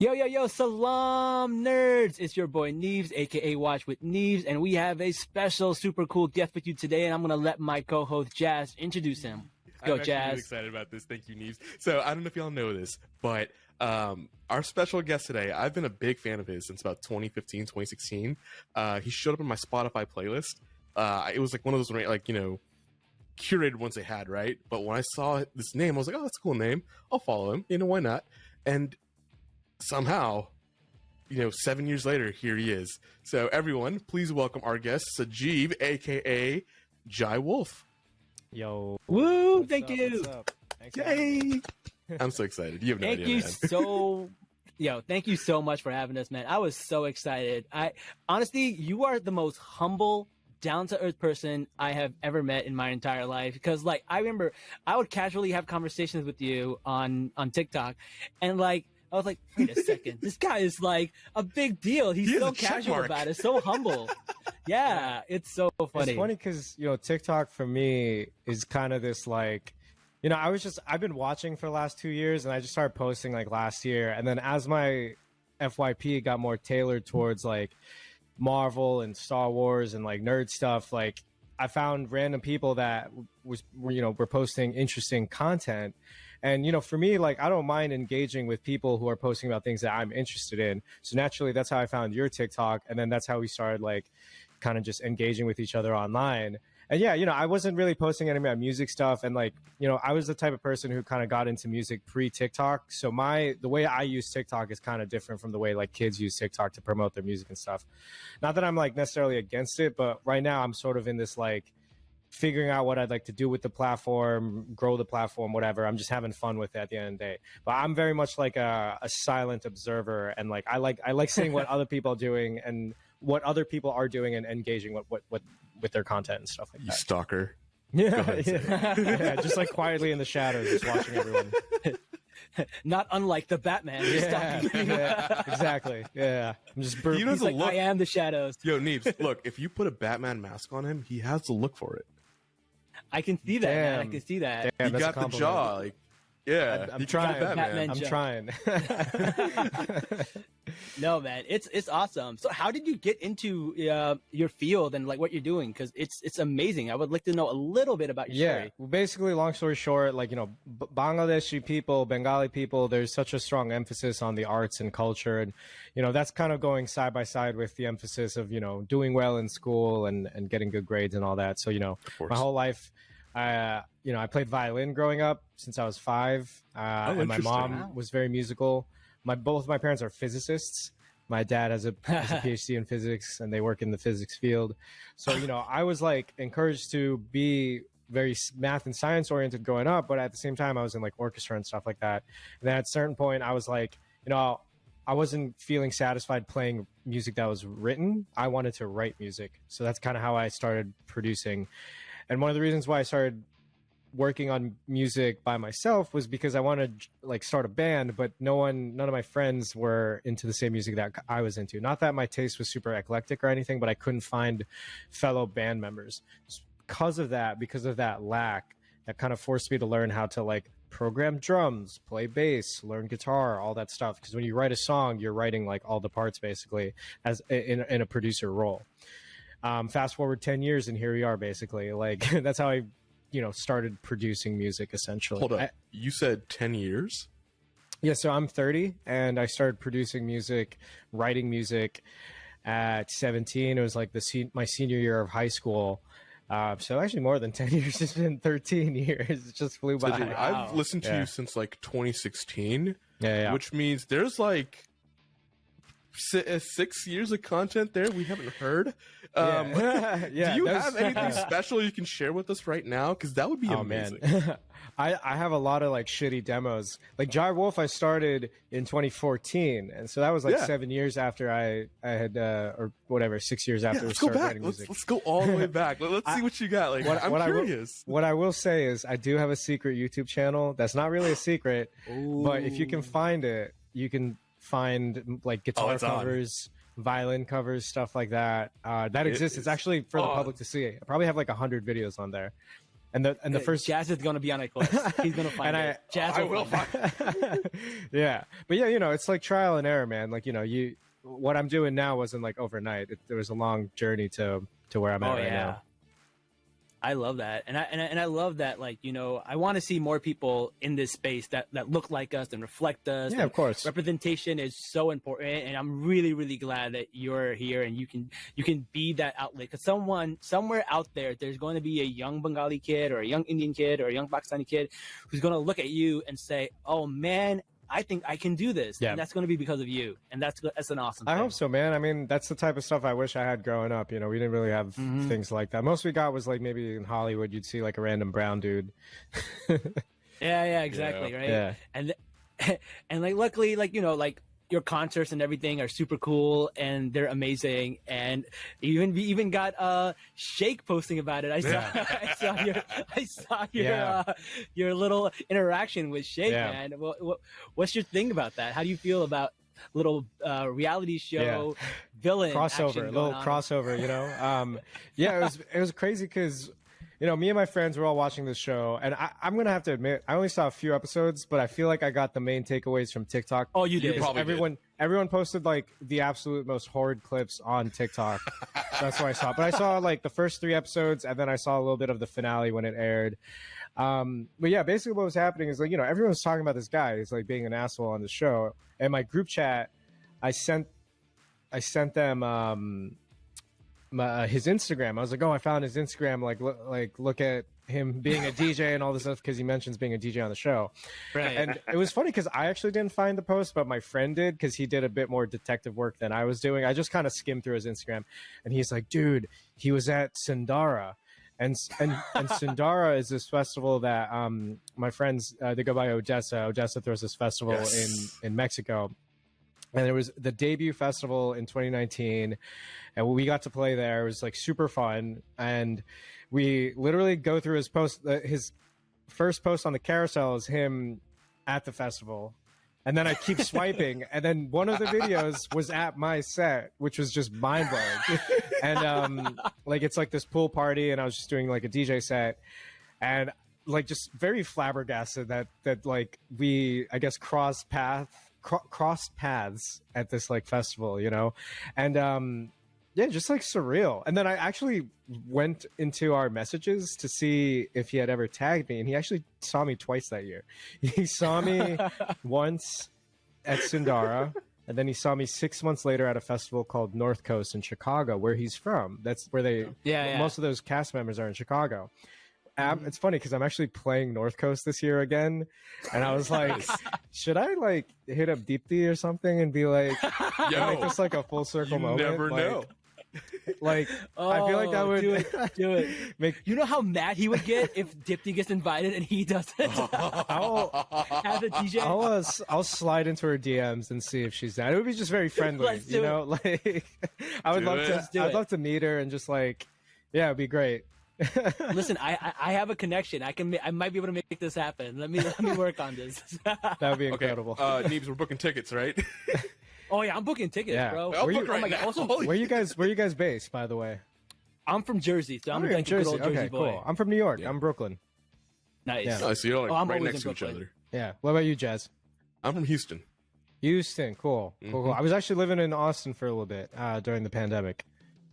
Yo, yo, yo, Salaam nerds! It's your boy Neves, aka Watch with Neves, and we have a special super cool guest with you today, and I'm gonna let my co-host Jazz introduce him. Go, I'm Jazz. really excited about this. Thank you, Neves. So I don't know if y'all know this, but our special guest today, I've been a big fan of his since about 2015, 2016. He showed up in my Spotify playlist. It was like one of those, like, you know, curated ones they had, right? But when I saw this name, I was like, oh, that's a cool name. I'll follow him. You know, why not? And somehow, 7 years later, here he is. So everyone, please welcome our guest, Sajeev, aka JaiWolf. Yo. Woo! Thank you. What's up? Thanks Yay! I'm so excited. You have no idea, man. Thank you so much for having us, man. I was so excited. Honestly, you are the most humble, down-to-earth person I have ever met in my entire life. Because, like, I remember I would casually have conversations with you on TikTok, and like, I was like, wait a second, this guy is like a big deal. He's so casual about it, so humble. Yeah, it's so funny. It's funny because, TikTok for me is kind of this like, I've been watching for the last 2 years, and I just started posting like last year. And then as my FYP got more tailored towards like Marvel and Star Wars and like nerd stuff, like I found random people that were posting interesting content. And, for me, like, I don't mind engaging with people who are posting about things that I'm interested in. So naturally, that's how I found your TikTok. And then that's how we started, like, kind of just engaging with each other online. And yeah, I wasn't really posting any of my music stuff. And like, I was the type of person who kind of got into music pre-TikTok. So the way I use TikTok is kind of different from the way like kids use TikTok to promote their music and stuff. Not that I'm like necessarily against it, but right now I'm sort of in this like, figuring out what I'd like to do with the platform, grow the platform, whatever. I'm just having fun with it at the end of the day. But I'm very much like a silent observer, and like I like seeing what other people are doing and what other people are doing and engaging with their content and stuff like that. You stalker. Yeah, yeah, just like quietly in the shadows, just watching everyone. Not unlike the Batman. Yeah, exactly. Yeah, I'm just. He's like, I am the shadows. Yo, Neves, look, if you put a Batman mask on him, he has to look for it. I can see that, man. I can see that. Damn, he got the jaw. Like, yeah, I'm trying. Batman I'm trying. No, man, it's awesome. So, how did you get into your field and like what you're doing? Because it's amazing. I would like to know a little bit about your story. Well, basically, long story short, like Bangladeshi people, Bengali people, there's such a strong emphasis on the arts and culture, and that's kind of going side by side with the emphasis of doing well in school and getting good grades and all that. So my whole life, I played violin growing up since I was 5, and my mom was very musical. Both my parents are physicists. My dad has a PhD in physics, and they work in the physics field. So, I was like encouraged to be very math and science oriented growing up, but at the same time, I was in like orchestra and stuff like that. And then at a certain point, I was like, I wasn't feeling satisfied playing music that was written. I wanted to write music. So that's kind of how I started producing. And one of the reasons why I started working on music by myself was because I wanted to like start a band, but none of my friends were into the same music that I was into. Not that my taste was super eclectic or anything, but I couldn't find fellow band members. Because of that lack, that kind of forced me to learn how to like program drums, play bass, learn guitar, all that stuff. Because when you write a song, you're writing like all the parts basically as in a producer role. Fast forward 10 years and here we are basically. Like that's how I started producing music essentially. Hold up. You said 10 years? Yeah, so I'm 30 and I started producing music, writing music at 17. It was like my senior year of high school. So actually more than 10 years. It's been 13 years. It just flew by. So, dude, I've listened to you since like 2016, which means there's like 6 years of content there we haven't heard. Do you have anything special you can share with us right now? Because that would be amazing. Man. I have a lot of like shitty demos. Like JaiWolf, I started in 2014, and so that was like 7 years after I had or whatever, 6 years after we started writing music. Let's go all the way back. Let's see what you got. Like, I'm curious. What I will say is I do have a secret YouTube channel. That's not really a secret, but if you can find it, you can find like guitar covers, violin covers, stuff like that. That exists. It's actually for the public to see. I probably have like 100 videos on there. And the first Jazz is gonna be on a quest. He's gonna find it. Jazz will find it. Yeah, but yeah, it's like trial and error, man. Like what I'm doing now wasn't like overnight. There was a long journey to where I'm at right now. I love that, and I love that. Like I want to see more people in this space that look like us and reflect us. Yeah, of course. Representation is so important, and I'm really really glad that you're here and you can be that outlet. Because somewhere out there's going to be a young Bengali kid or a young Indian kid or a young Pakistani kid who's going to look at you and say, "Oh man, I think I can do this," and that's going to be because of you, and that's an awesome thing. I hope so, man. I mean, that's the type of stuff I wish I had growing up. We didn't really have things like that. Most we got was like maybe in Hollywood, you'd see like a random brown dude. Yeah, exactly, right? Yeah, and like luckily, like like your concerts and everything are super cool and they're amazing, and we even got Shake posting about it. I saw your little interaction with Shake, man. What's your thing about that? How do you feel about little reality show villain crossover? It was crazy because me and my friends were all watching this show, and I'm gonna have to admit, I only saw a few episodes, but I feel like I got the main takeaways from TikTok. Oh, you did. Everyone posted like the absolute most horrid clips on TikTok. That's what I saw. But I saw like the first 3 episodes, and then I saw a little bit of the finale when it aired. But yeah, basically what was happening is like everyone was talking about this guy. He's like being an asshole on the show. And my group chat, I sent them his Instagram. I was like, oh, I found his Instagram. Look at him being a DJ and all this stuff, because he mentions being a DJ on the show. Right. And it was funny because I actually didn't find the post, but my friend did, because he did a bit more detective work than I was doing. I just kind of skimmed through his Instagram, and he's like, dude, he was at Sundara. And Sundara is this festival that my friends, they go by Odessa. Odessa throws this festival in Mexico. And it was the debut festival in 2019, and we got to play there. It was like super fun, and we literally go through his post. His first post on the carousel is him at the festival, and then I keep swiping, and then one of the videos was at my set, which was just mind blowing. And like it's like this pool party, and I was just doing like a DJ set, and like just very flabbergasted that like we, I guess, crossed paths at this like festival, and just like surreal. And then I actually went into our messages to see if he had ever tagged me, and he actually saw me twice that year. He saw me once at Sundara, and then he saw me 6 months later at a festival called North Coast in Chicago, where he's from. That's where most of those cast members are in Chicago. It's funny because I'm actually playing North Coast this year again, and I was like, should I like hit up Deepthi or something and be like, make this like a full circle moment? Never know. Like, I feel like that would do it. You know how mad he would get if Deepthi gets invited and he doesn't have a DJ. I'll slide into her DMs and see if she's down. It would be just very friendly, Like, I'd love to meet her and just like, yeah, it'd be great. Listen, I have a connection. I might be able to make this happen. Let me work on this. That would be incredible. Okay. Neebs, we're booking tickets, right? Oh yeah, I'm booking tickets, bro. Where you guys based, by the way? I'm from Jersey, so I'm a good old Jersey boy. Cool. I'm from New York. Yeah. I'm Brooklyn. Nice. Yeah. Oh, so you're like right next to each other. Yeah. What about you, Jazz? I'm from Houston. Houston, cool. Cool. I was actually living in Austin for a little bit during the pandemic.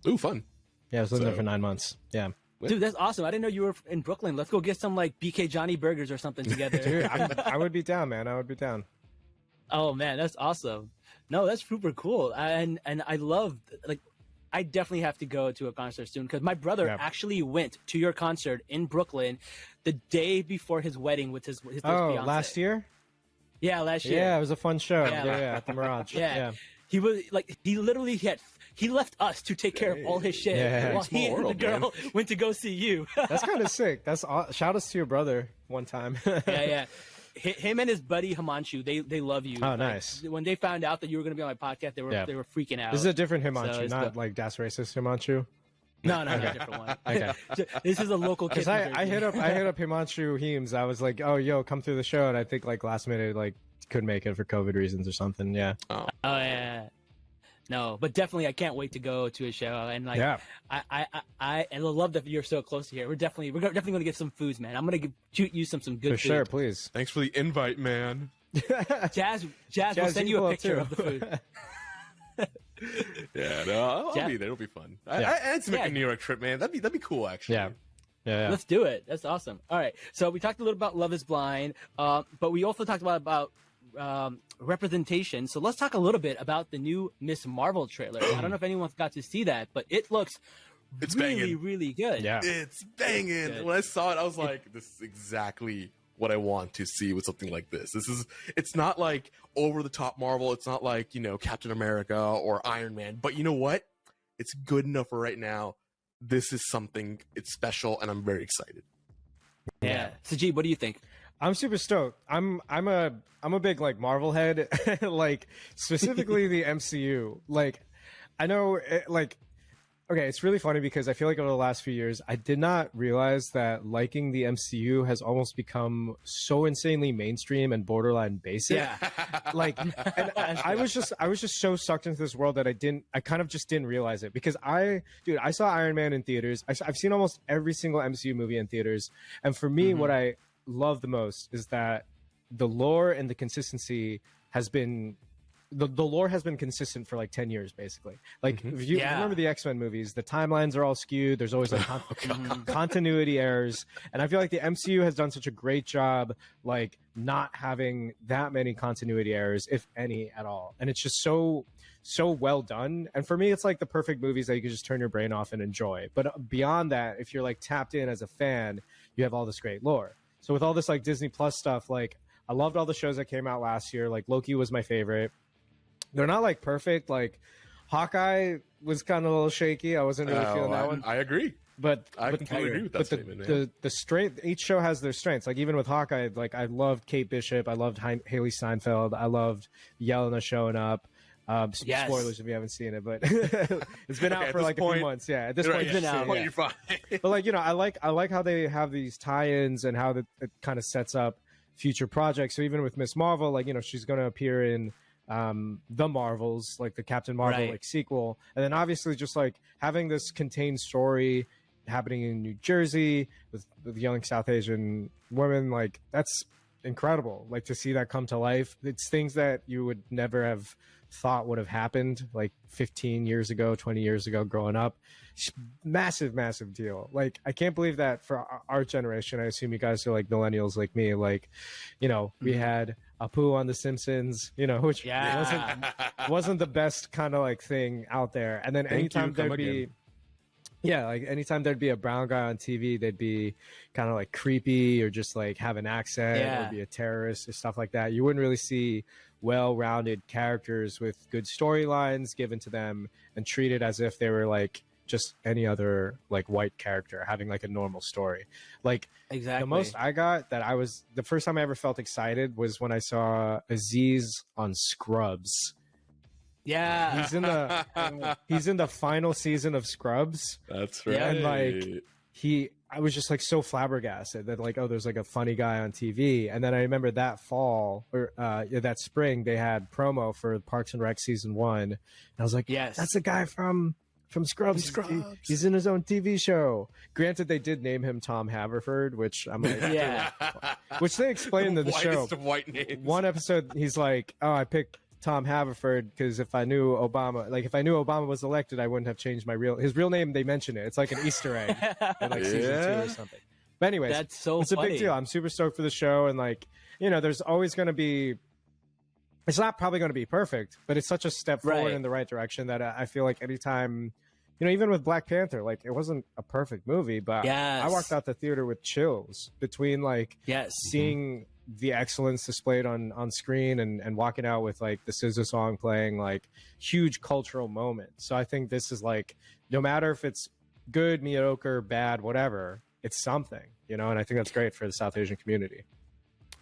Ooh, fun. Yeah, I was living there for 9 months. Yeah. Dude, that's awesome. I didn't know you were in Brooklyn. Let's go get some like BK Johnny burgers or something together. Dude, I would be down, man. I would be down. Oh man, that's awesome. No, that's super cool. And I love, like, I definitely have to go to a concert soon, because my brother actually went to your concert in Brooklyn the day before his wedding with his fiance. Last year? Yeah, last year. Yeah, it was a fun show. Yeah, at the Mirage. Yeah. He was like, he literally he left us to take care of all his shit while he and the girl went to go see you. That's kind of sick. That's shout outs to your brother one time. Yeah. Him and his buddy Himanshu, they love you. Oh, nice. When they found out that you were going to be on my podcast, they were freaking out. This is a different Himanshu, not like Das Racist Himanshu. No, a different one. Okay. This is a local kid. I hit up Himanshu Heems. I was like, oh, yo, come through the show, and I think like last minute like couldn't make it for COVID reasons or something. Yeah. Oh yeah. No, but definitely, I can't wait to go to a show. And like, Yeah. I love that you're so close to here. We're definitely going to get some foods, man. I'm going to shoot you some good For food. sure, please. Thanks for the invite, man. Jazz will send you a picture too. of the food. Yeah, no, I'll be there. It'll be fun. Yeah. I had to make a New York trip, man. That'd be cool, actually. Yeah. Yeah. Let's do it. That's awesome. All right. So we talked a little about Love is Blind, but we also talked about representation. So let's talk a little bit about the new Miss Marvel trailer. I don't know if anyone's got to see that, but it looks really good. Yeah. It's banging. Good. When I saw it, I was like, this is exactly what I want to see with something like this. It's not like over the top Marvel. It's not like, Captain America or Iron Man, but you know what? It's good enough for right now. This is something, it's special, and I'm very excited. Yeah. Sajid, what do you think? I'm super stoked. I'm a big like Marvel head, like specifically the MCU. Like I know okay, it's really funny because I feel like over the last few years I did not realize that liking the MCU has almost become so insanely mainstream and borderline basic. Yeah. Like and I was just so sucked into this world that I kind of just didn't realize it because I saw Iron Man in theaters. I've seen almost every single MCU movie in theaters, and for me what I love the most is that the lore and the consistency has been the lore has been consistent for like 10 years basically. Like if you remember the X-Men movies, the timelines are all skewed, there's always like continuity errors, and I feel like the MCU has done such a great job like not having that many continuity errors, if any at all, and it's just so well done. And for me, it's like the perfect movies that you can just turn your brain off and enjoy. But beyond that, if you're like tapped in as a fan, you have all this great lore. So with all this like Disney Plus stuff, like I loved all the shows that came out last year. Like Loki was my favorite. They're not like perfect. Like Hawkeye was kind of a little shaky. I wasn't really feeling that one. I agree. But I completely agree with that statement, man. The strength, each show has their strengths. Like even with Hawkeye, like I loved Kate Bishop. I loved Haley Steinfeld. I loved Yelena showing up. Spoilers if you haven't seen it, but it's been out for like a few months. Yeah, at this point, it's been out. You're fine. But like I like how they have these tie-ins and how it kind of sets up future projects. So even with Miss Marvel, like she's going to appear in the Marvels, like the Captain Marvel like sequel, and then obviously just like having this contained story happening in New Jersey with young South Asian women, like that's incredible. Like to see that come to life. It's things that you would never have thought would have happened like 15 years ago, 20 years ago growing up. Massive deal. Like I can't believe that for our generation, I assume you guys are like millennials like me, like we had Apu on The Simpsons, which wasn't the best kind of like thing out there. And then anytime there'd be a brown guy on TV, they'd be kind of like creepy or just like have an accent or be a terrorist or stuff like that. You wouldn't really see well-rounded characters with good storylines given to them and treated as if they were like just any other like white character having like a normal story. Like exactly the most I got the first time I ever felt excited was when I saw Aziz on Scrubs. Yeah, he's in the final season of Scrubs. That's right. And like I was just like so flabbergasted that like, oh, there's like a funny guy on TV. And then I remember that fall or that spring they had promo for Parks and Rec season 1. And I was like, yes, that's the guy from Scrubs. He's in his own TV show. Granted, they did name him Tom Haverford, which I'm like, which they explained in the show. Of white names. One episode, he's like, oh, I picked Tom Haverford because if I knew Obama was elected, I wouldn't have changed his real name. They mention it. It's like an Easter egg in like season 2 or something. But anyways, it's a big deal. I'm super stoked for the show, and like there's always going to be. It's not probably going to be perfect, but it's such a step forward in the right direction that I feel like anytime, even with Black Panther, like it wasn't a perfect movie, but I walked out the theater with chills between like seeing the excellence displayed on screen and walking out with like the SZA song playing, like huge cultural moment. So I think this is like, no matter if it's good, mediocre, bad, whatever, it's something, and I think that's great for the South Asian community.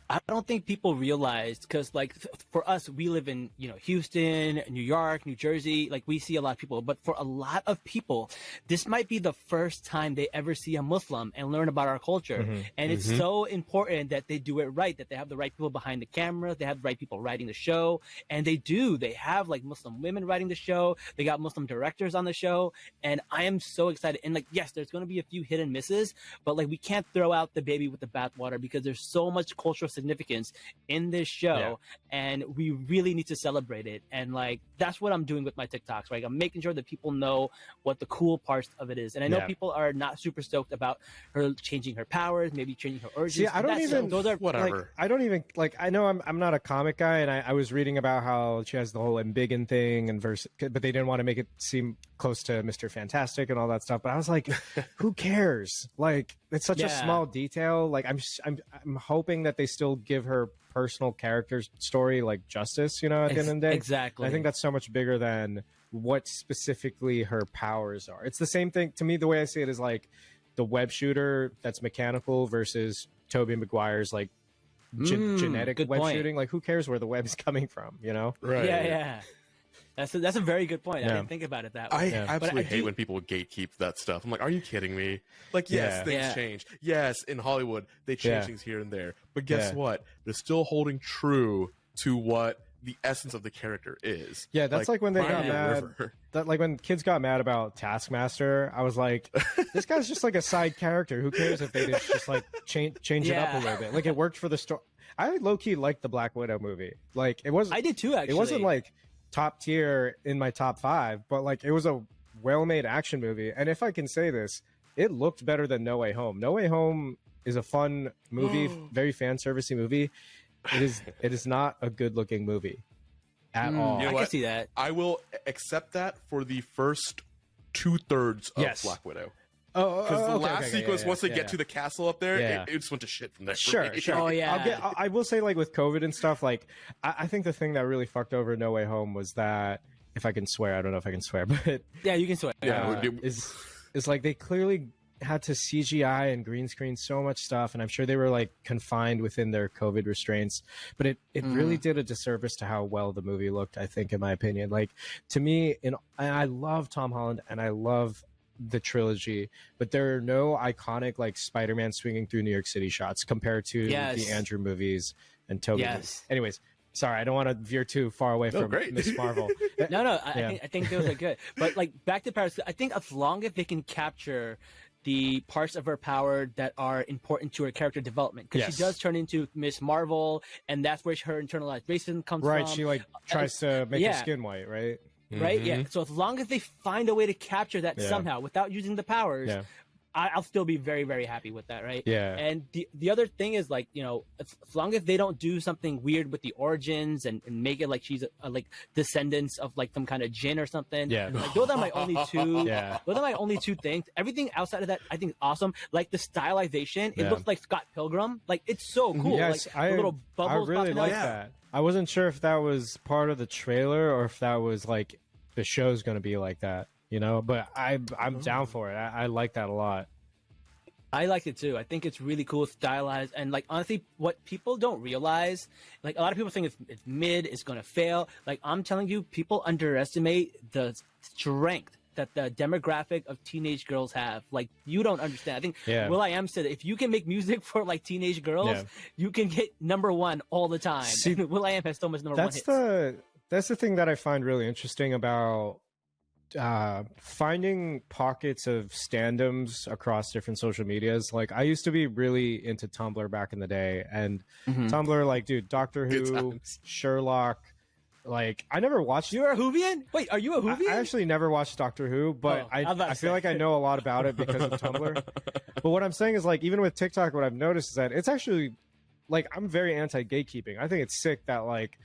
I don't think people realize, because like for us, we live in, you know, Houston, New York, New Jersey, like we see a lot of people, but for a lot of people, this might be the first time they ever see a Muslim and learn about our culture. And it's so important that they do it right, that they have the right people behind the camera, they have the right people writing the show, and they have like Muslim women writing the show, they got Muslim directors on the show, and I am so excited. And like, yes, there's going to be a few hit and misses, but like we can't throw out the baby with the bathwater, because there's so much cultural significance in this show, and we really need to celebrate it. And like that's what I'm doing with my TikToks, right? I'm making sure that people know what the cool parts of it is. And I know people are not super stoked about her changing her powers, maybe changing her origins. See, I don't even those are whatever. Like, I don't even like. I know I'm not a comic guy, and I was reading about how she has the whole embiggen thing, and but they didn't want to make it seem close to Mr. Fantastic and all that stuff. But I was like, who cares? Like, it's such a small detail. Like, I'm hoping that they still give her personal character story like justice, you know, at the end of the day. Exactly. I think that's so much bigger than what specifically her powers are. It's the same thing to me. The way I see it is like the web shooter that's mechanical versus Tobey Maguire's like genetic web shooting. Like, who cares where the web is coming from, you know? Right. Yeah. That's a very good point. I didn't think about it that way. I absolutely hate when people gatekeep that stuff. I'm like, are you kidding me? Like, yes, things change. Yes, in Hollywood, they change things here and there. But guess what? They're still holding true to what the essence of the character is. Yeah, that's like when they got mad. Like when kids got mad about Taskmaster, I was like, this guy's just like a side character. Who cares if they just like change it up a little bit? Like, it worked for the story. I low-key liked the Black Widow movie. Like, it was. I did too, actually. It wasn't like top tier in my top 5, but like it was a well-made action movie. And if I can say this, it looked better than No Way Home. No Way Home is a fun movie, very fan servicey movie. It is not a good-looking movie at all. You know I what? can see that. I will accept that for the first 2/3 of Black Widow. Because the last sequence, once they get to the castle up there, it just went to shit from there. Sure. Oh yeah. I will say, like with COVID and stuff, like I think the thing that really fucked over No Way Home was that, if I can swear, I don't know if I can swear, but yeah, you can swear. Is like they clearly had to CGI and green screen so much stuff, and I'm sure they were like confined within their COVID restraints, but it really did a disservice to how well the movie looked, I think, in my opinion. Like, to me, I love Tom Holland and I love the trilogy, but there are no iconic like Spider-Man swinging through New York City shots compared to the Andrew movies and Tobey movies. Anyways, sorry, I don't want to veer too far away from Miss Marvel. No, I think those are good. But like, back to Paris, I think as long as they can capture the parts of her power that are important to her character development, because she does turn into Miss Marvel, and that's where her internalized racism comes from. Right, she like tries to make her skin white, right? Right? Yeah. So as long as they find a way to capture that somehow without using the powers, I'll still be very, very happy with that, right? Yeah. And the other thing is, like, you know, as long as they don't do something weird with the origins and make it like she's like descendants of like some kind of jinn or something. Yeah. Like, those are my only two. Those are my only two things. Everything outside of that, I think, is awesome. Like the stylization, it looks like Scott Pilgrim. Like, it's so cool. Yes, like the little bubbles. I really like that. I wasn't sure if that was part of the trailer or if that was like the show's going to be like that, you know, but I'm down for it. I like that a lot. I like it too. I think it's really cool, stylized, and like, honestly, what people don't realize, like, a lot of people think it's mid, it's gonna fail. Like, I'm telling you, people underestimate the strength that the demographic of teenage girls have. Like, you don't understand. I think will.i.am said, if you can make music for like teenage girls, you can get #1 all the time. See, will.i.am has so much #1 hits. That's the thing that I find really interesting about finding pockets of standoms across different social medias. Like, I used to be really into Tumblr back in the day, and Tumblr, like, dude, Doctor Who, Sherlock. Like, I never watched. You're a Whovian? Wait, are you a Whovian? I actually never watched Doctor Who, but I feel like I know a lot about it because of Tumblr. But what I'm saying is, like, even with TikTok, what I've noticed is that it's actually, like, I'm very anti-gatekeeping. I think it's sick that, like,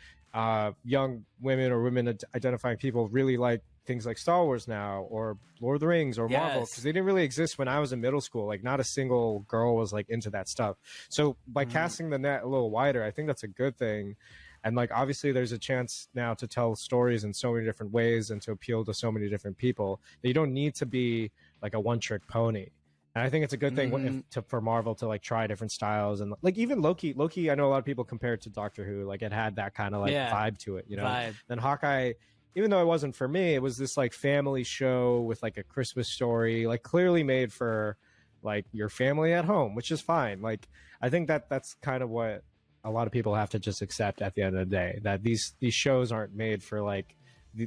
young women or women identifying people really like things like Star Wars now, or Lord of the Rings, or Marvel, because they didn't really exist when I was in middle school. Like, not a single girl was like into that stuff. So by casting the net a little wider, I think that's a good thing. And like, obviously there's a chance now to tell stories in so many different ways and to appeal to so many different people that you don't need to be like a one-trick pony. And I think it's a good thing for Marvel to like try different styles, and like even Loki. I know a lot of people compare it to Doctor Who. Like it had that kind of like vibe to it, you know. Vibe. Then Hawkeye, even though it wasn't for me, it was this like family show with like a Christmas story, like clearly made for like your family at home, which is fine. Like I think that's kind of what a lot of people have to just accept at the end of the day, that these shows aren't made for like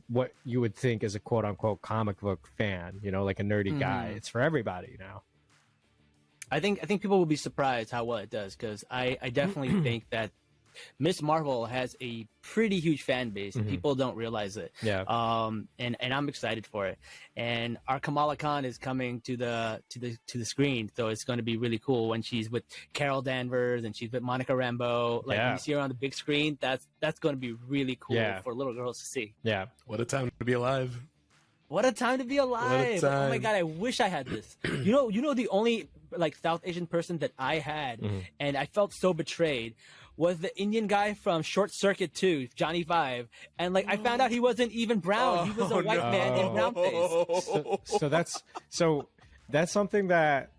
what you would think is a quote unquote comic book fan, you know, like a nerdy guy. It's for everybody now. I think people will be surprised how well it does, because I definitely think that Miss Marvel has a pretty huge fan base, and people don't realize it. Yeah. And I'm excited for it. And our Kamala Khan is coming to the screen, so it's going to be really cool when she's with Carol Danvers and she's with Monica Rambeau. Like when you see her on the big screen, that's going to be really cool for little girls to see. Yeah. What a time to be alive. What a time to be alive. Oh my god, I wish I had this. You know the only like South Asian person that I had and I felt so betrayed was the Indian guy from Short Circuit 2, Johnny Five. And like I found out he wasn't even brown. He was a white man in brown face. So that's something that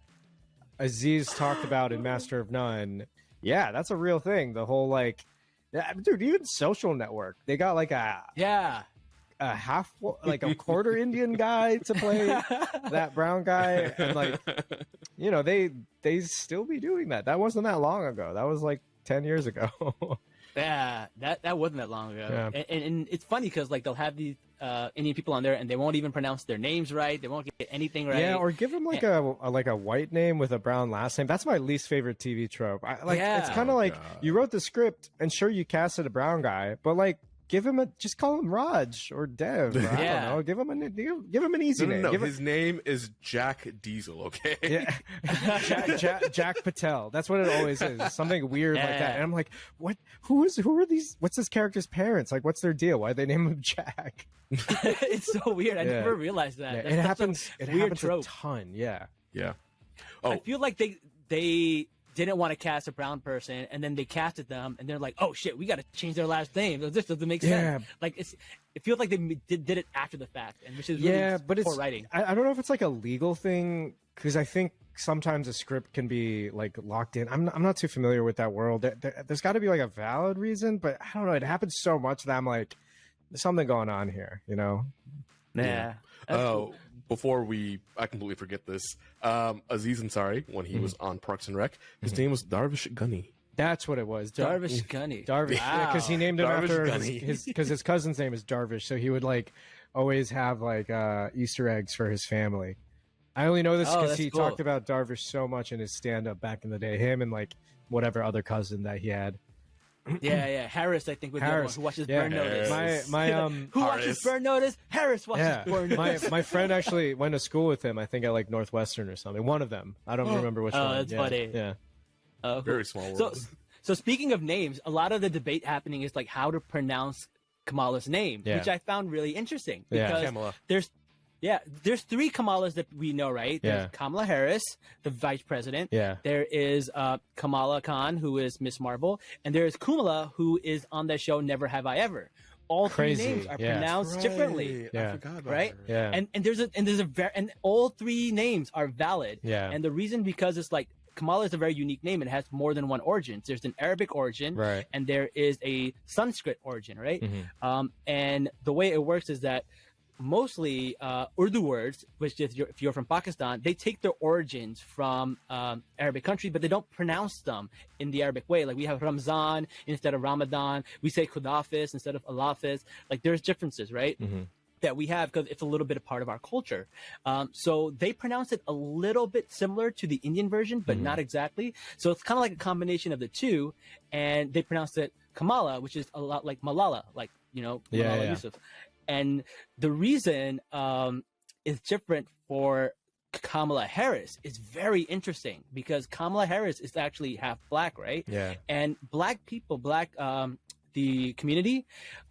Aziz talked about in Master of None. Yeah, that's a real thing. The whole like dude, even Social Network. They got like a quarter Indian guy to play that brown guy, and like, you know, they still be doing that. That wasn't that long ago. That was like 10 years ago. Yeah, that wasn't that long ago. Yeah. And it's funny because like they'll have these Indian people on there and they won't even pronounce their names right. They won't get anything right. Yeah, or give them like a white name with a brown last name. That's my least favorite TV trope. It's kind of you wrote the script and sure you casted a brown guy, but like just call him Raj or Dev. Or I don't know. Give him an easy name. No, his name is Jack Diesel. Okay. Yeah. Jack Patel. That's what it always is. Something weird like that. And I'm like, what? Who are these? What's this character's parents? Like, what's their deal? Why they name him Jack? It's so weird. I never realized that. Yeah. It happens. It happens a ton. Yeah. Yeah. Oh. I feel like they didn't want to cast a brown person, and then they casted them, and they're like, "Oh shit, we got to change their last name. This doesn't make sense." Like it feels like they did it after the fact, and which is really but it's poor writing. I don't know if it's like a legal thing, because I think sometimes a script can be like locked in. I'm not too familiar with that world. There's got to be like a valid reason, but I don't know. It happens so much that I'm like, there's something going on here, you know? Yeah. Cool. Before I completely forget this. Aziz Ansari, when he was on Parks and Rec, his name was Darvish Gunny. That's what it was. Darvish Gunny. Darvish, because he named him after his cousin's name is Darvish, so he would like always have like Easter eggs for his family. I only know this because he talked about Darvish so much in his stand-up back in the day. Him and like whatever other cousin that he had. Yeah. Harris, I think, was the one who watches Burn Notice. Who watches Burn Notice? Harris watches Burn Notice. My friend actually went to school with him. I think at like Northwestern or something. One of them. I don't remember which one. Oh, that's funny. Yeah. Cool. Very small world. So speaking of names, a lot of the debate happening is like how to pronounce Kamala's name, which I found really interesting because Kamala. There's three Kamalas that we know, right? There's Kamala Harris, the vice president. Yeah. There is Kamala Khan, who is Miss Marvel, and there is Kumala, who is on that show Never Have I Ever. All three names are pronounced differently. I forgot about right? her. Yeah. And all three names are valid. Yeah. And the reason because it's like Kamala is a very unique name. It has more than one origin. There's an Arabic origin, right, and there is a Sanskrit origin, right? And the way it works is that mostly Urdu words, which if you're from Pakistan, they take their origins from Arabic country, but they don't pronounce them in the Arabic way. Like we have Ramzan instead of Ramadan. We say Khudafis instead of Allahfis. Like there's differences, right? That we have because it's a little bit a part of our culture. So they pronounce it a little bit similar to the Indian version, but not exactly. So it's kind of like a combination of the two. And they pronounce it Kamala, which is a lot like Malala, like, you know, Malala Yusuf. And the reason is different for Kamala Harris is very interesting because Kamala Harris is actually half black, right? Yeah. And black people, the community,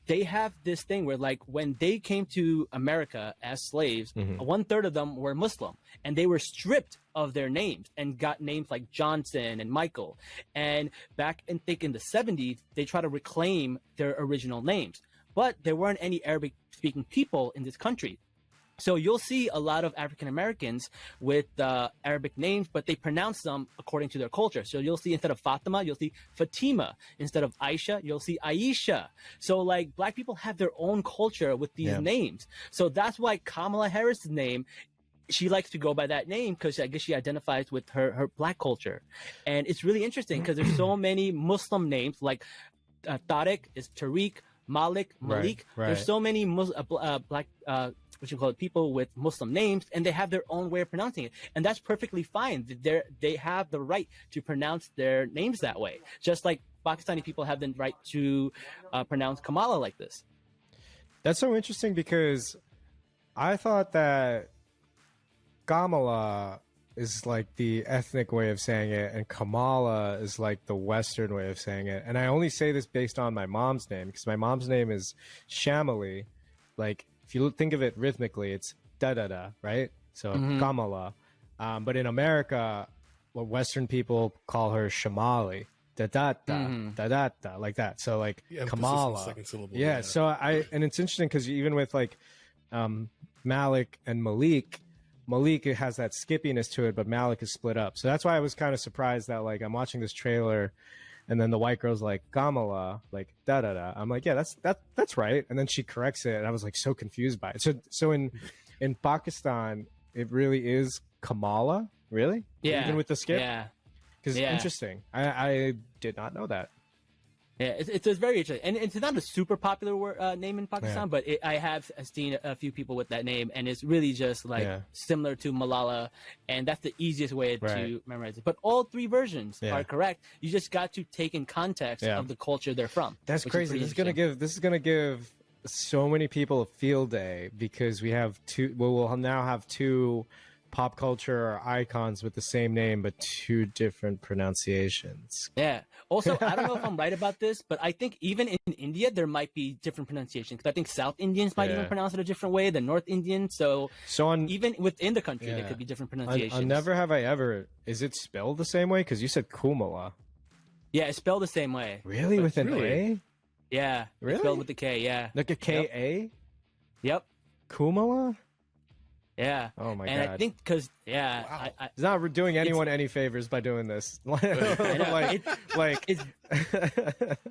they have this thing where like when they came to America as slaves, 1/3 of them were Muslim and they were stripped of their names and got names like Johnson and Michael. And back in the 70s, they try to reclaim their original names, but there weren't any Arabic speaking people in this country. So you'll see a lot of African Americans with Arabic names, but they pronounce them according to their culture. So you'll see instead of Fatima, you'll see Fatima. Instead of Aisha, you'll see Aisha. So like Black people have their own culture with these names. So that's why Kamala Harris's name, she likes to go by that name because I guess she identifies with her Black culture. And it's really interesting because there's so many Muslim names, like Tariq is Tariq, Malik, Malik. Right. There's so many Black what you call it, people with Muslim names, and they have their own way of pronouncing it, and that's perfectly fine. They have the right to pronounce their names that way, just like Pakistani people have the right to pronounce Kamala like this. That's so interesting because I thought that Kamala is like the ethnic way of saying it, and Kamala is like the Western way of saying it. And I only say this based on my mom's name because my mom's name is Shamali. Like, if you think of it rhythmically, it's da-da-da, right? So Kamala. But in America, what Western people call her Shamali. Da-da-da, da-da-da, like that. So like Kamala. Yeah, so and it's interesting because even with like Malik and Malik it has that skippiness to it, but Malik is split up. So that's why I was kind of surprised that like I'm watching this trailer and then the white girl's like Kamala, like da da da. I'm like, yeah, that's right. And then she corrects it, and I was like so confused by it. So in Pakistan, it really is Kamala, really? Yeah. Even with the skip? Yeah. Because interesting. I did not know that. Yeah, it's very interesting, and it's not a super popular name in Pakistan, but I have seen a few people with that name, and it's really just like similar to Malala, and that's the easiest way to memorize it. But all three versions are correct. You just got to take in context of the culture they're from. That's crazy. This is gonna give so many people a field day because we have two. Well, we'll now have two pop culture icons with the same name but two different pronunciations. Yeah. Also, I don't know if I'm right about this, but I think even in India there might be different pronunciations. Because I think South Indians might even pronounce it a different way than North Indians. So even within the country, there could be different pronunciations. On Never Have I Ever, is it spelled the same way? Because you said Kumala. Yeah, it's spelled the same way. Really, with an A? Yeah, really? It's spelled with a K. Yeah, like a K-A? Yep. Kumala? Yeah. Oh my god. And I think because wow. It's not doing anyone any favors by doing this.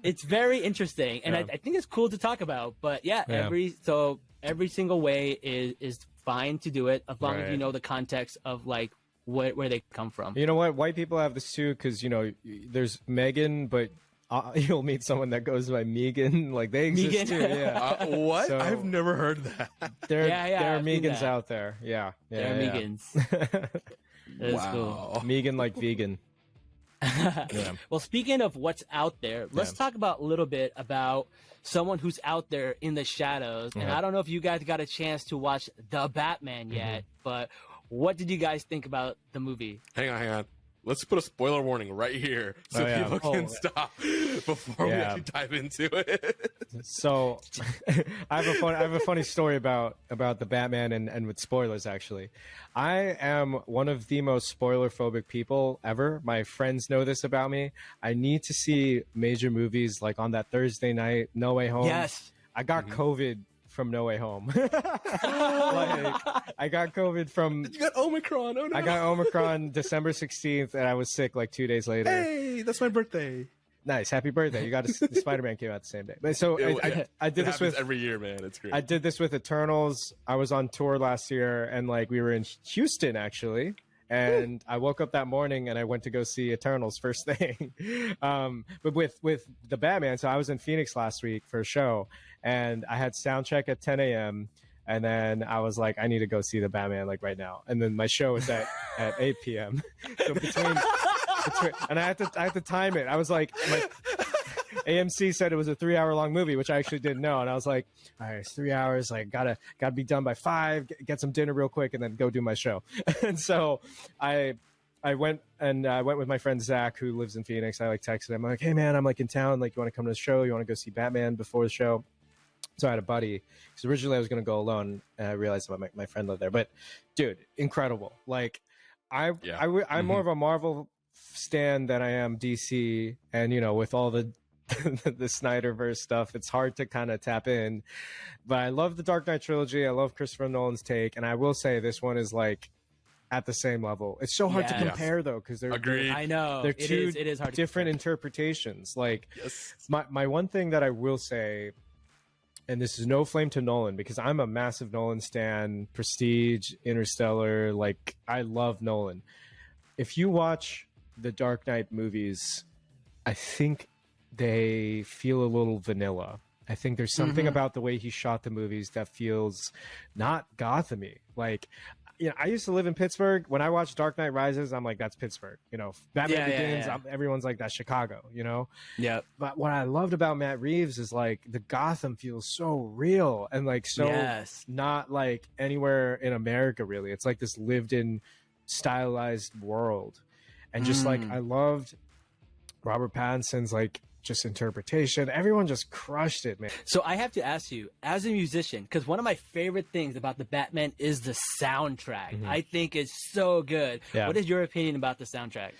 It's very interesting, and I think it's cool to talk about. But every single way is fine to do it as long as you know the context of like where they come from. You know what? White people have this too because there's Megan, but you'll meet someone that goes by Megan. Like they exist too. Yeah. What? So, I've never heard that. There are Megans out there. Yeah. There are Megans. That's cool. Megan like vegan. Well, speaking of what's out there, let's talk about a little bit about someone who's out there in the shadows. And I don't know if you guys got a chance to watch The Batman yet, but what did you guys think about the movie? Hang on. Let's put a spoiler warning right here so people can stop before we actually dive into it. So I have a funny story about the Batman and with spoilers, actually. I am one of the most spoiler phobic people ever. My friends know this about me. I need to see major movies like on that Thursday night, No Way Home. Yes. I got COVID from No Way Home. I got COVID from... You got Omicron. Oh no. I got Omicron December 16th, and I was sick like 2 days later. Hey, that's my birthday. Nice, happy birthday! You got Spider-Man came out the same day. But so I did this with every year, man. It's great. I did this with Eternals. I was on tour last year, and like we were in Houston actually. And I woke up that morning and I went to go see Eternals first thing. But with the Batman, so I was in Phoenix last week for a show, and I had sound check at 10 a.m. And then I was like, I need to go see the Batman like right now. And then my show is at 8 p.m. So between and I had to time it. I was like, AMC said it was a 3-hour long movie, which I actually didn't know. And I was like, all right, it's 3 hours. Like, gotta be done by 5, get some dinner real quick, and then go do my show. And so I went with my friend Zach, who lives in Phoenix. I like texted him. I'm like, hey man, I'm like in town. Like, you want to come to the show? You want to go see Batman before the show? So I had a buddy, because originally I was going to go alone, and I realized my friend lived there. But dude, incredible. Like, I'm more of a Marvel stan than I am DC, and with all the the Snyderverse stuff. It's hard to kind of tap in, but I love the Dark Knight trilogy. I love Christopher Nolan's take, and I will say this one is like at the same level. It's so hard to compare though, because Agreed. I know they're two it is hard to different compare. interpretations. Like Yes. my one thing that I will say, and this is no flame to Nolan, because I'm a massive Nolan stan, Prestige, Interstellar, like I love Nolan. If you watch the Dark Knight movies, I think they feel a little vanilla. I think there's something about the way he shot the movies that feels not Gotham-y. Like, you know, I used to live in Pittsburgh. When I watch Dark Knight Rises, I'm like, that's Pittsburgh. You know, Batman Begins, everyone's like, that's Chicago, you know? Yeah. But what I loved about Matt Reeves is like the Gotham feels so real and like so not like anywhere in America, really. It's like this lived in stylized world. And just like, I loved Robert Pattinson's like just interpretation. Everyone just crushed it, man. So I have to ask you, as a musician, because one of my favorite things about the Batman is the soundtrack. I think it's so good. Yeah. What is your opinion about the soundtrack?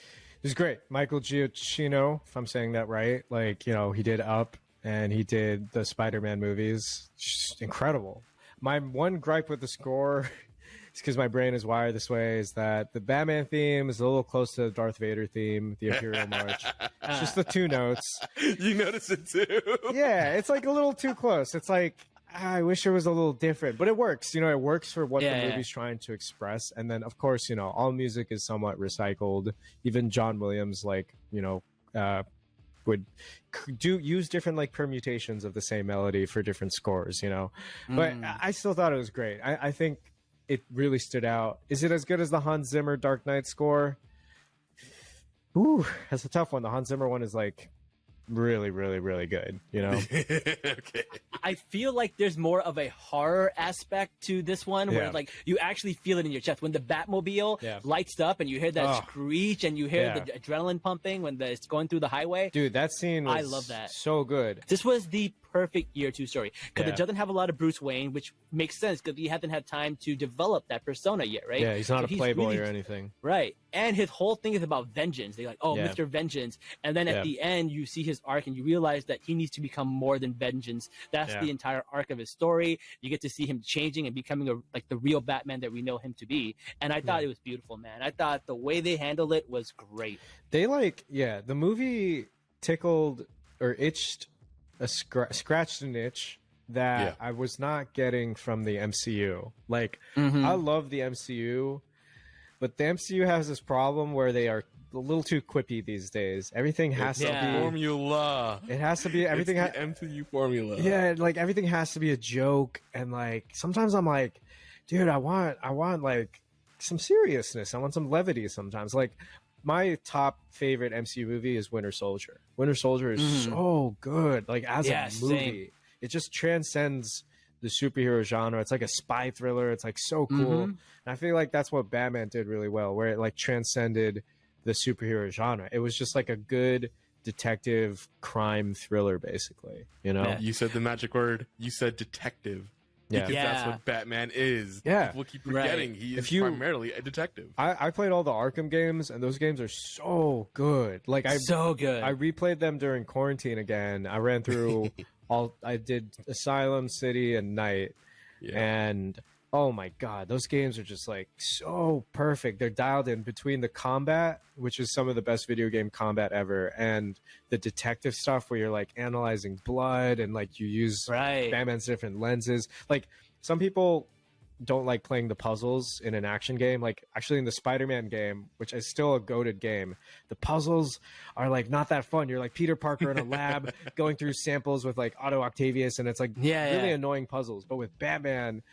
It's great. Michael Giacchino, if I'm saying that right, like, you know, he did Up and he did the Spider-Man movies. Just incredible. My one gripe with the score, it's because my brain is wired this way, is that the Batman theme is a little close to the Darth Vader theme, the Imperial March. It's just the two notes. You notice it too. Yeah, it's like a little too close. It's like, I wish it was a little different, but it works. You know, it works for what the movie's trying to express. And then, of course, you know, all music is somewhat recycled. Even John Williams, like, you know, would use different like permutations of the same melody for different scores, you know. But I still thought it was great. I think it really stood out. Is it as good as the Hans Zimmer Dark Knight score? Ooh, that's a tough one. The Hans Zimmer one is like really, really, really good, you know? Okay. I feel like there's more of a horror aspect to this one where like you actually feel it in your chest when the Batmobile lights up and you hear that screech and you hear the adrenaline pumping when it's going through the highway. Dude, that scene was I love that. So good. This was the perfect year two story because it doesn't have a lot of Bruce Wayne, which makes sense because he hasn't had time to develop that persona yet, right? Yeah, he's not a playboy or anything. Right. And his whole thing is about vengeance. They're like, oh, Mr. Vengeance. And then at the end, you see his arc and you realize that he needs to become more than vengeance. That's the entire arc of his story. You get to see him changing and becoming like the real Batman that we know him to be. And I thought it was beautiful, man. I thought the way they handled it was great. They like, the movie tickled or itched scratched an itch that I was not getting from the MCU. Like, I love the MCU, but the MCU has this problem where they are a little too quippy these days. Everything has to be formula. It has to be everything. It's the MCU formula. Yeah, like everything has to be a joke, and like sometimes I'm like, dude, I want like some seriousness. I want some levity. Sometimes, like. My top favorite MCU movie is Winter Soldier. Winter Soldier is so good. Like as a movie, it just transcends the superhero genre. It's like a spy thriller. It's like so cool. And I feel like that's what Batman did really well, where it like transcended the superhero genre. It was just like a good detective crime thriller, basically. You know, You said the magic word. You said detective. Because that's what Batman is. Yeah. People keep forgetting he is primarily a detective. I played all the Arkham games, and those games are so good. Like so good. I replayed them during quarantine again. I ran through I did Asylum, City, and Night. And oh my god, those games are just like so perfect. They're dialed in between the combat, which is some of the best video game combat ever, and the detective stuff where you're like analyzing blood and like you use Batman's different lenses. Like some people don't like playing the puzzles in an action game. Like actually in the Spider-Man game, which is still a goated game, the puzzles are like not that fun. You're like Peter Parker in a lab going through samples with like Otto Octavius, and it's like really annoying puzzles. But with Batman,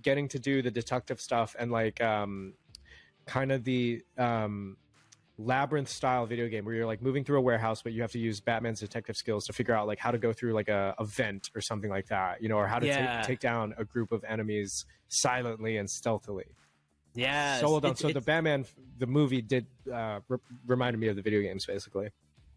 getting to do the detective stuff and like kind of the labyrinth style video game where you're like moving through a warehouse, but you have to use Batman's detective skills to figure out like how to go through like a vent or something like that, you know, or how to take down a group of enemies silently and stealthily. Yeah, so well done. So the Batman, the movie did reminded me of the video games basically.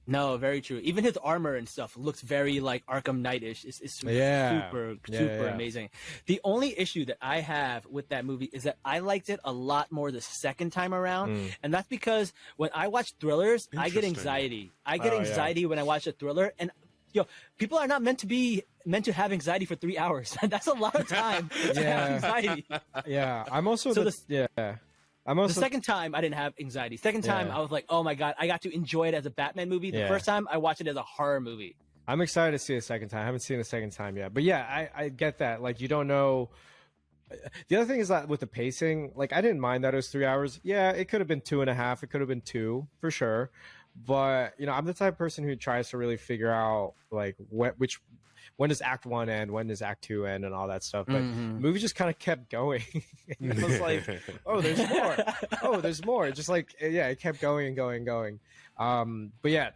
No, very true. Even his armor and stuff looks very like Arkham Knight-ish. It's super amazing. The only issue that I have with that movie is that I liked it a lot more the second time around. And that's because when I watch thrillers, I get anxiety. I get anxiety when I watch a thriller. And Yo, people are not meant to have anxiety for 3 hours. That's a lot of time to have anxiety. Yeah, I'm also So I'm also The second time I didn't have anxiety. Second time I was like, oh my god, I got to enjoy it as a Batman movie. The first time I watched it as a horror movie. I'm excited to see it a second time. I haven't seen it a second time yet. But yeah, I get that. Like, you don't know. The other thing is that with the pacing, like, I didn't mind that it was 3 hours. Yeah, it could have been 2.5. It could have been 2 for sure. But, you know, I'm the type of person who tries to really figure out, like, when does Act 1 end? When does Act 2 end? And all that stuff. But the movie just kind of kept going. It was like, oh, there's more. Oh, there's more. Just like, yeah, it kept going and going and going. But yeah,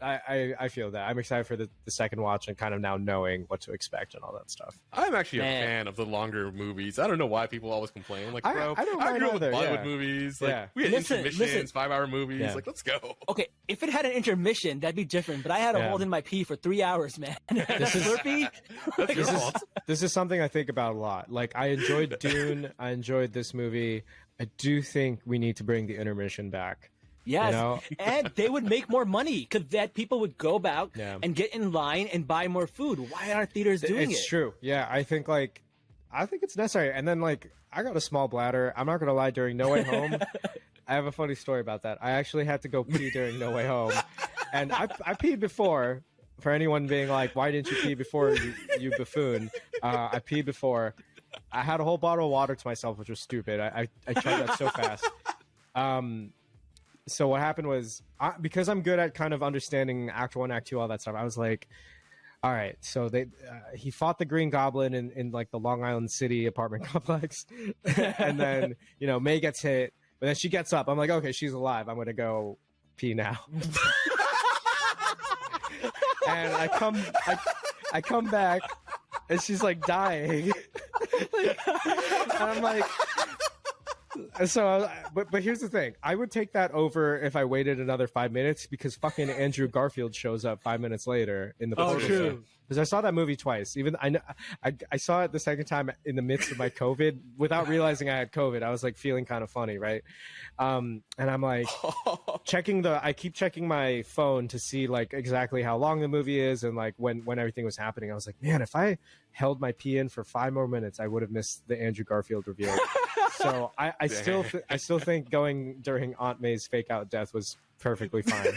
I feel that. I'm excited for the second watch and kind of now knowing what to expect and all that stuff. I'm actually a fan of the longer movies. I don't know why people always complain. Like, bro, I grew up with Bollywood movies. Like, we had intermissions, 5-hour movies. Yeah. Like, let's go. Okay, if it had an intermission, that'd be different. But I had to hold in my pee for 3 hours, man. This is Slurpee. This is something I think about a lot. Like, I enjoyed Dune. I enjoyed this movie. I do think we need to bring the intermission back. Yes, you know? And they would make more money because that people would go back and get in line and buy more food. Why aren't theaters doing it? It's true. Yeah, I think it's necessary. And then, like, I got a small bladder. I'm not gonna lie. During No Way Home, I have a funny story about that. I actually had to go pee during No Way Home, and I peed before. For anyone being like, "Why didn't you pee before, you buffoon?" I peed before. I had a whole bottle of water to myself, which was stupid. I tried that so fast. So what happened was, because I'm good at kind of understanding Act 1, Act 2, all that stuff, I was like, all right, so he fought the Green Goblin in like the Long Island City apartment complex. And then, you know, May gets hit, but then she gets up. I'm like, okay, she's alive. I'm going to go pee now. And I come back and she's like dying. And I'm like, so, but here's the thing. I would take that over if I waited another 5 minutes, because fucking Andrew Garfield shows up 5 minutes later in the Oh, true. Because I saw that movie twice. Even I saw it the second time in the midst of my COVID without realizing I had COVID. I was like feeling kind of funny, right? And I'm like I keep checking my phone to see like exactly how long the movie is and like when everything was happening. I was like, man, if I held my pee in for 5 more minutes, I would have missed the Andrew Garfield reveal. So I still think going during Aunt May's fake out death was perfectly fine.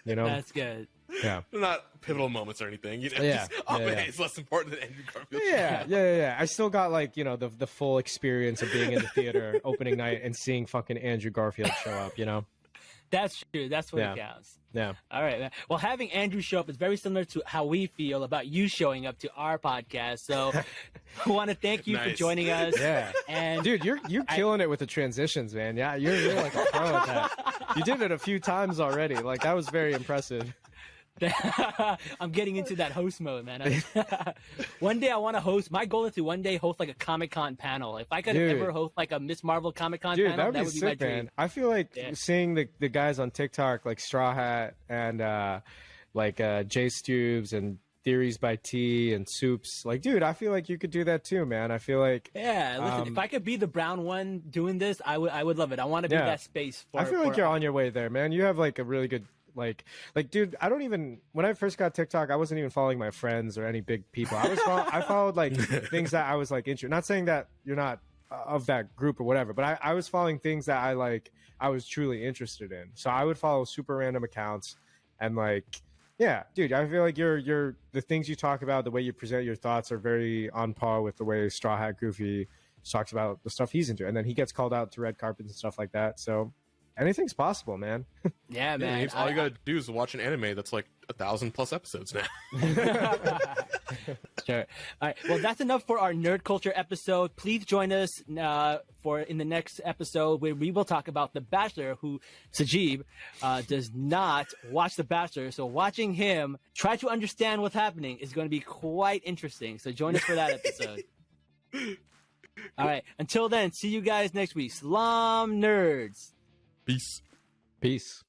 You know, that's good. Yeah, they're not pivotal moments or anything. You know, it's less important than Andrew Garfield. Yeah. I still got like, you know, the full experience of being in the theater opening night and seeing fucking Andrew Garfield show up. You know, that's true. That's what counts. Yeah. All right, man. Well, having Andrew show up is very similar to how we feel about you showing up to our podcast. So, I want to thank you for joining us. Yeah. And dude, you're killing it with the transitions, man. Yeah, you're like a pro at that. You did it a few times already. Like, that was very impressive. I'm getting into that host mode, man. One day I want to host. My goal is to one day host like a Comic-Con panel. If I could ever host like a Miss Marvel Comic-Con panel, that would be my dream. Man. I feel like seeing the guys on TikTok like Straw Hat and Jay Stubes and Theories by T and Soups. Like, dude, I feel like you could do that too, man. I feel like listen, if I could be the brown one doing this, I would love it. I want to be that space for. I feel like you're on your way there, man. You have like a really good. Like, dude, when I first got TikTok, I wasn't even following my friends or any big people. I followed like things that I was like interested. Not saying that you're not of that group or whatever, but I was following things that I was truly interested in. So I would follow super random accounts and like, yeah, dude, I feel like the things you talk about, the way you present your thoughts are very on par with the way Straw Hat Goofy talks about the stuff he's into. And then he gets called out to red carpets and stuff like that. So anything's possible, man. Yeah, man. All you gotta do is watch an anime that's like 1,000+ episodes now. Sure. All right. Well, that's enough for our nerd culture episode. Please join us in the next episode where we will talk about The Bachelor, who Sajib does not watch The Bachelor. So watching him try to understand what's happening is going to be quite interesting. So join us for that episode. All right. Until then, see you guys next week. Salaam, nerds. Peace. Peace.